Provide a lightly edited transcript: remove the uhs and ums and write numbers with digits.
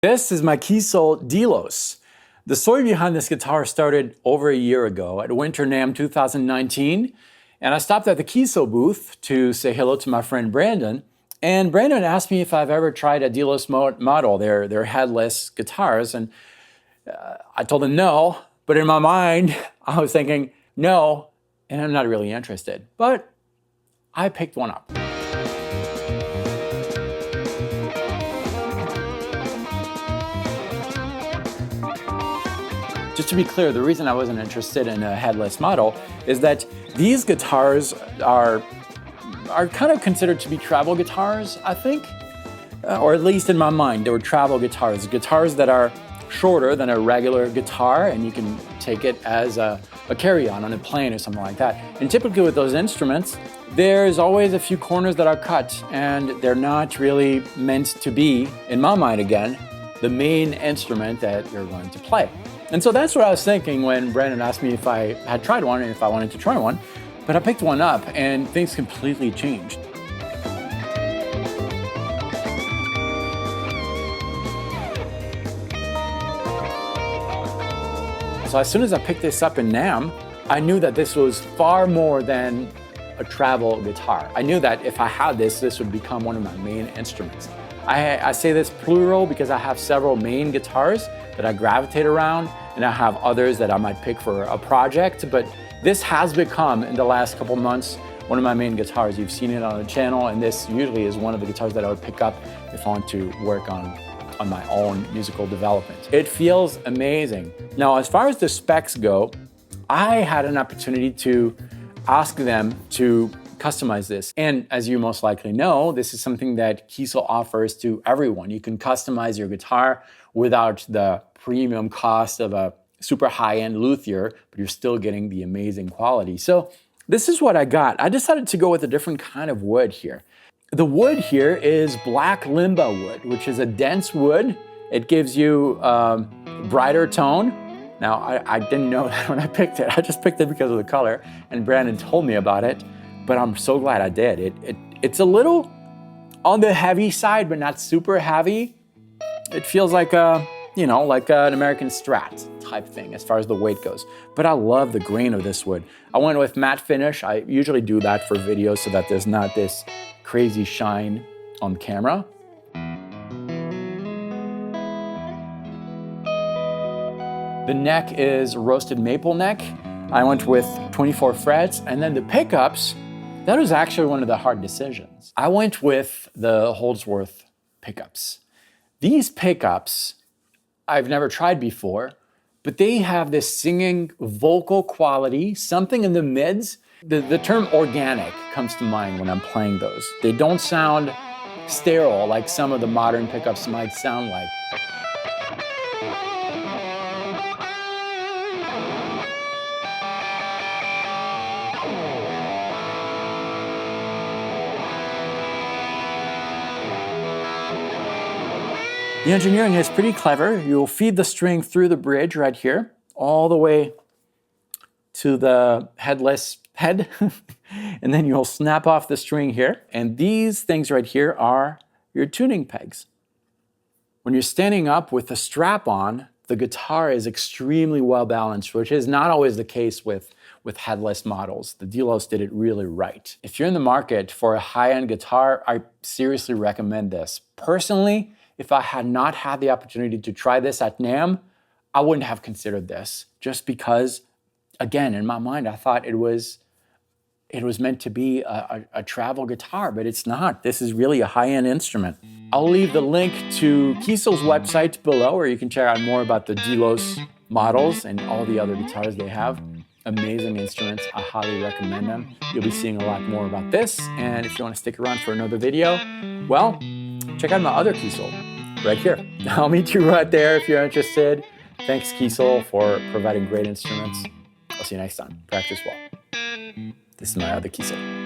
This is my Kiesel Delos. The story behind this guitar started over a year ago at Winter NAMM 2019, and I stopped at the Kiesel booth to say hello to my friend Brandon, and Brandon asked me if I've ever tried a Delos model, their headless guitars, and I told him no, but in my mind, I was thinking, no, and I'm not really interested, but I picked one up. Just to be clear, the reason I wasn't interested in a headless model is that these guitars are kind of considered to be travel guitars, I think. Or at least in my mind, they were travel guitars. Guitars that are shorter than a regular guitar, and you can take it as a carry-on on a plane or something like that. And typically with those instruments, there's always a few corners that are cut, and they're not really meant to be, in my mind again, the main instrument that you're going to play. And so that's what I was thinking when Brandon asked me if I had tried one and if I wanted to try one. But I picked one up and things completely changed. So as soon as I picked this up in NAMM, I knew that this was far more than a travel guitar. I knew that if I had this would become one of my main instruments. I say this plural because I have several main guitars that I gravitate around, and I have others that I might pick for a project, but this has become, in the last couple months, one of my main guitars. You've seen it on the channel, and this usually is one of the guitars that I would pick up if I want to work on my own musical development. It feels amazing. Now, as far as the specs go, I had an opportunity to ask them to customize this. And as you most likely know, this is something that Kiesel offers to everyone. You can customize your guitar without the premium cost of a super high-end luthier, but you're still getting the amazing quality. So this is what I got. I decided to go with a different kind of wood here. The wood here is black limba wood, which is a dense wood. It gives you brighter tone. Now, I didn't know that when I picked it. I just picked it because of the color, and Brandon told me about it, but I'm so glad I did. It's a little on the heavy side, but not super heavy. It feels like like an American Strat type thing as far as the weight goes. But I love the grain of this wood. I went with matte finish. I usually do that for videos so that there's not this crazy shine on camera. The neck is roasted maple neck. I went with 24 frets, and then the pickups, that was actually one of the hard decisions. I went with the Holdsworth pickups. These pickups, I've never tried before, but they have this singing vocal quality, something in the mids. The term organic comes to mind when I'm playing those. They don't sound sterile like some of the modern pickups might sound like. The engineering is pretty clever. You'll feed the string through the bridge right here, all the way to the headless head, and then you'll snap off the string here. And these things right here are your tuning pegs. When you're standing up with the strap on, the guitar is extremely well balanced, which is not always the case with headless models. The Delos did it really right. If you're in the market for a high-end guitar, I seriously recommend this. Personally, if I had not had the opportunity to try this at NAMM, I wouldn't have considered this, just because, again, in my mind, I thought it was meant to be a travel guitar, but it's not. This is really a high-end instrument. I'll leave the link to Kiesel's website below, where you can check out more about the Delos models and all the other guitars they have. Amazing instruments. I highly recommend them. You'll be seeing a lot more about this, and if you want to stick around for another video, well, check out my other Kiesel right here. I'll meet you right there if you're interested. Thanks, Kiesel, for providing great instruments. I'll see you next time. Practice well. This is my other Kiesel.